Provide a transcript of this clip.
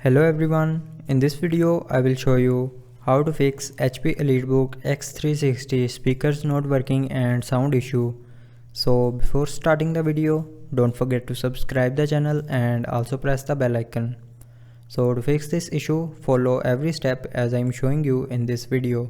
Hello everyone, in this video I will show you how to fix HP Elitebook X360 speakers not working and sound issue. So before starting the video, don't forget to subscribe the channel and also press the bell icon. So to fix this issue, follow every step as I am showing you in this video.